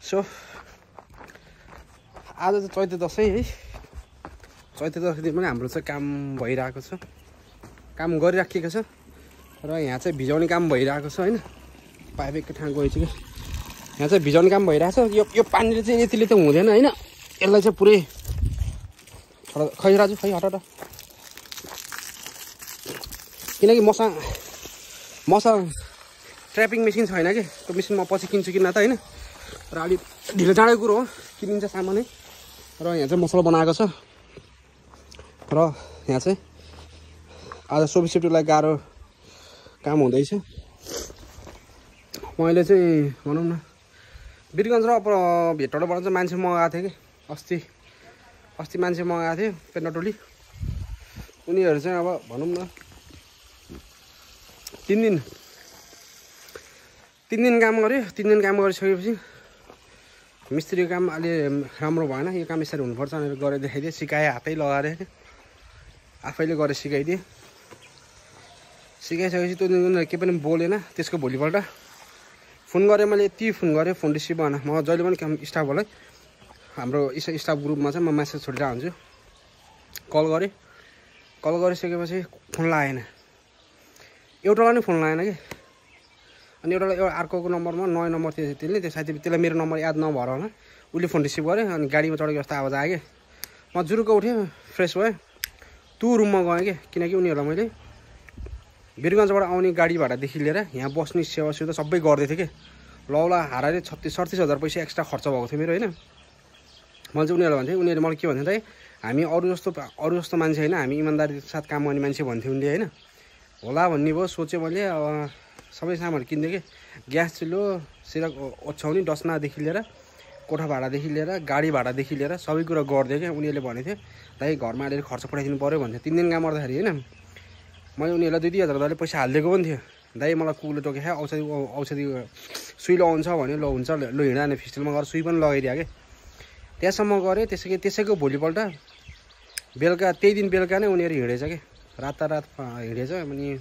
so आज चाहिँ चैते दसैँ है चैते दसैँ दिन पनि हाम्रो चाहिँ काम भइरहेको छ काम गरिराखेको छ र यहाँ चाहिँ भिजाउने काम भइरहेको छ हैन पाइप एक ठाउँ गइसक्यो यहाँ चाहिँ भिजाउने काम भइरहेछ यो पानीले चाहिँ यतिले त हुँदैन हैन यसलाई चाहिँ पुरै खै राजु खै हट किनकि मसा ट्र्यापिङ मेसिन छैन कि त्यो मेसिन म पछि किन्छु किन्न त हैन र अलि ढिलो चाँडै कुरो हो किनिन्छ सामानै र यहाँ चाहिँ मसला बनाएको छ र यहाँ चाहिँ आज सोबी सेफ्टीलाई गाह्रो काम हुँदैछ मैले चाहिँ भनौँ न वीरगञ्ज र भेटौँडाबाट चाहिँ मान्छे मगाएको थिएँ कि अस्ति मान्छे मगाएको थियो पेन्डाटोली उनीहरू चाहिँ अब भनौँ न 3 दिन काम गऱ्यो 3 दिन काम गरिसकेपछि मिस्त्रीको काम अलि राम्रो भएन यो काम यसरी हुनुपर्छ भनेर गरेर देखाइदिएँ सिकाएँ हातै लगाएर आफैले गरेर सिकाइदिएँ सिकाइसकेपछि त्यो उनीहरू केही पनि बोलेन त्यसको भोलिपल्ट फोन गरेँ मैले यति फोन गरेँ फोन रिसिभ भएन म जहिले पनि काम स्टाफहरूलाई हाम्रो स्टाफ ग्रुपमा चाहिँ म मेसेज छोडिरहेको हुन्छु कल गरिसकेपछि फोन लागेन एउटालाई नै फोन लागेन कि अनि एउटालाई अर्कोको नम्बरमा नयाँ नम्बर थियो त्यसले त्यो साथी त्यसलाई मेरो नम्बर याद नभएर होला उसले फोन रिसिभ गरेँ अनि गाडीमा चढेको जस्तो आवाज आयो कि म जुरुको उठेँ फ्रेस भएँ त्यो रुममा गएँ कि किनकि उनीहरूलाई मैले वीरगञ्जबाट आउने गाडी भाडादेखि लिएर यहाँ बस्ने सेवा सुविधा सबै गर्दै थिएँ कि लौला हाराले 36-37 पैसा एक्स्ट्रा खर्च भएको थियो मेरो होइन मैले चाहिँ उनीहरूलाई भन्थेँ उनीहरूले मलाई के भन्थ्यो त हामी अरू जस्तो मान्छे होइन हामी इमान्दारी साथ काम गर्ने मान्छे भन्थ्यो उनले होइन होला भन्ने भयो सोचेँ मैले सबै सामानहरू किनिदिएँ कि ग्यास चुलो सिरक ओछ्याउने डस्नादेखि लिएर कोठा भाडादेखि लिएर गाडी भाडादेखि लिएर सबै कुरा गरिदिएँ कि उनीहरूले भनेको थियो दाइ घरमा अलिअलि खर्च पठाइदिनु पऱ्यो भन्थ्यो 3 दिन काम गर्दाखेरि होइन मैले उनीहरूलाई 2-2 हजार डलर पैसा हालिदिएको पनि थियो दाइ मलाई कुकुरले टोके औषधि सुई लगाउनु छ भने ल हुन्छ ल हिँडाने फिस्टलमा गएर सुई पनि लगाइदिएँ कि त्यहाँसम्म गरेँ त्यसैको भोलिपल्ट बेलुका त्यही दिन बेलुका नै उनीहरू हिँडेछ कि रातारात हिँडेछ अनि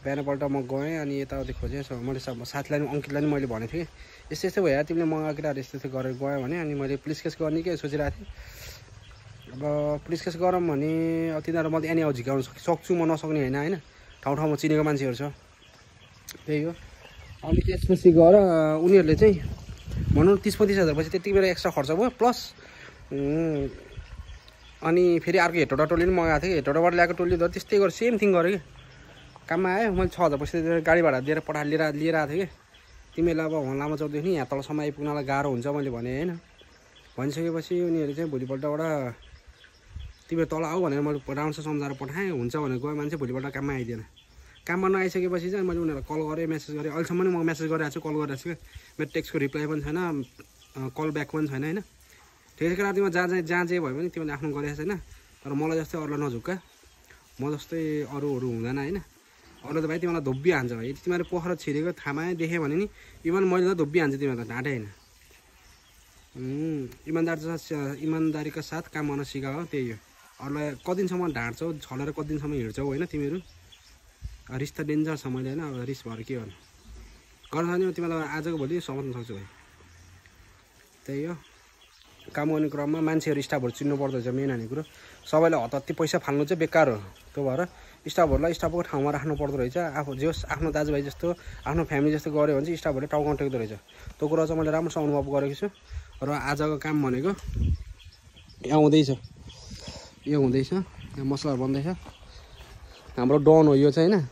बिहानपल्ट म गएँ अनि यताउति खोजेँ मैले साथीलाई अङ्कितलाई पनि मैले भनेको थिएँ यस्तो यस्तो भयो तिमीले मगाएको केटाहरू यस्तो गरेर गयो भने अनि मैले पुलिस केस गर्ने के सोचिरहेको थिएँ अब पुलिस केस गरौँ भने अब तिनीहरू म एनी आउ झिकाउनु सक्छु म नसक्ने होइन ठाउँ ठाउँमा चिनेको मान्छेहरू छ त्यही हो अनि त्यसपछि गएर उनीहरूले चाहिँ भनौँ 30-35 हजार पछि त्यति बेला एक्स्ट्रा खर्च भयो प्लस अनि फेरि अर्को हेटौडा टोली पनि मगाएको थिएँ हेटौडाबाट ल्याएको टोली त त्यस्तै गरेँ सेम थिङ गरेँ कि काममा आयो मैले 6 हजार पैसा गाडी भाडा दिएर लिएर आएको थिएँ कि तिमीलाई अब लामो चौधदेखि यहाँ तलसम्म आइपुग्नलाई गाह्रो हुन्छ मैले भने होइन भनिसकेपछि उनीहरू चाहिँ भोलिपल्टबाट तिमीहरू तल आऊ भनेर मैले राम्रोसँग सम्झाएर पठाएँ हुन्छ भनेर गयो मान्छे भोलिपल्ट काममा आइदिएन काममा नआइसकेपछि चाहिँ मैले उनीहरूलाई कल गरेँ मेसेज गरेँ अहिलेसम्म नि म मेसेज गरिरहेको छु कल गरिरहेको छु कि मेरो टेक्स्टको रिप्लाई पनि छैन कल ब्याक पनि छैन होइन त्यसैको लागि तिमीहरू जहाँ जे भयो भने तिमीले आफ्नो गरेको छैन तर मलाई जस्तै अरूलाई नझुक्का म जस्तै अरूहरू हुँदैन होइन अरू त भाइ तिमीलाई धोब्बी हान्छ भाइ यदि तिमीहरू पोखरा छिरेको थामा देखेँ भने नि इभन मैले त धोब्बी हान्छु तिमीहरू त ढाँटे होइन इमान्दारीका साथ काम गर्न सिका हो त्यही हो अरूलाई कतिदिनसम्म ढाँट्छौ छलेर कतिदिनसम्म हिँड्छौ होइन तिमीहरू रिस त डेन्जर छ मैले होइन अब रिस भएर के गर्नु गर्न सक्ने तिमीलाई आजको भोलि समात्न सक्छु भाइ त्यही हो काम गर्ने क्रममा मान्छेहरू स्टाफहरू चिन्नु पर्दो रहेछ मेन हाने कुरो सबैले हतहत्ती पैसा फाल्नु चाहिँ बेकार हो त्यो भएर स्टाफहरूलाई स्टाफको ठाउँमा राख्नु पर्दो रहेछ आफू जोस् आफ्नो दाजुभाइ जस्तो आफ्नो फ्यामिली जस्तो गऱ्यो भने चाहिँ स्टाफहरूले टाउको टेक्दो रहेछ त्यो कुरा चाहिँ मैले राम्रोसँग अनुभव गरेको छु र आजको काम भनेको यहाँ हुँदैछ यहाँ मसलाहरू बन्दैछ हाम्रो डन हो यो चाहिँ होइन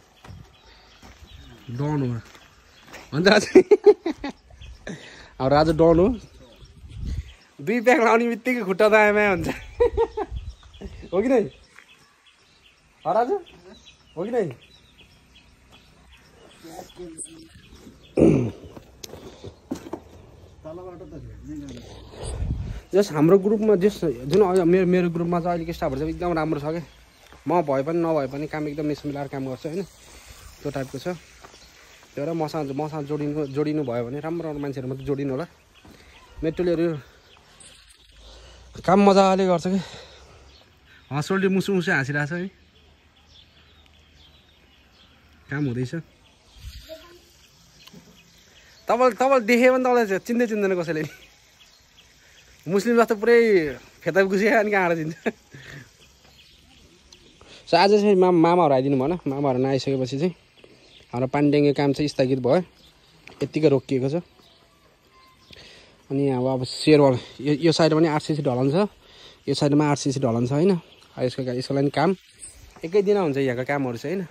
डन हो अन्त हाम्रो आज डन हो 2 प्याक लाउने बित्तिकै खुट्टा दायाँ हुन्छ हो कि नै राजु हो कि नै जस हाम्रो ग्रुपमा जुन मेरो ग्रुपमा चाहिँ अहिलेको स्टाफहरू चाहिँ एकदम राम्रो छ क्या म भए पनि नभए पनि काम एकदम मिलाएर काम गर्छ होइन त्यो टाइपको छ त्यो भएर मसँग जोडिनु भयो भने राम्रो मान्छेहरू मात्रै जोडिनु होला मेटोलीहरू काम मजाले गर्छ कि हँसोल्टी मुसु हाँसिरहेछ है काम हुँदैछ तपाईले देखे भने तपाईलाई चिन्दैन कसैले नि मुस्लिम जस्तो पुरै फेदा गुसिया अनि कहाँ दिन्छ सो आज चाहिँ मामाहरू आइदिनु भएन मामाहरू नआइसकेपछि चाहिँ हाम्रो पानीट्याङ्की काम चाहिँ स्थगित भयो यत्तिकै रोकिएको छ अनि अब सेयरवाल यो साइडमा पनि 8 सीसी ढलान छ यो साइडमा 8 सीसी ढलान छ हैन यसको लागि काम एकै दिन हुन्छ यहाँको कामहरू चाहिँ हैन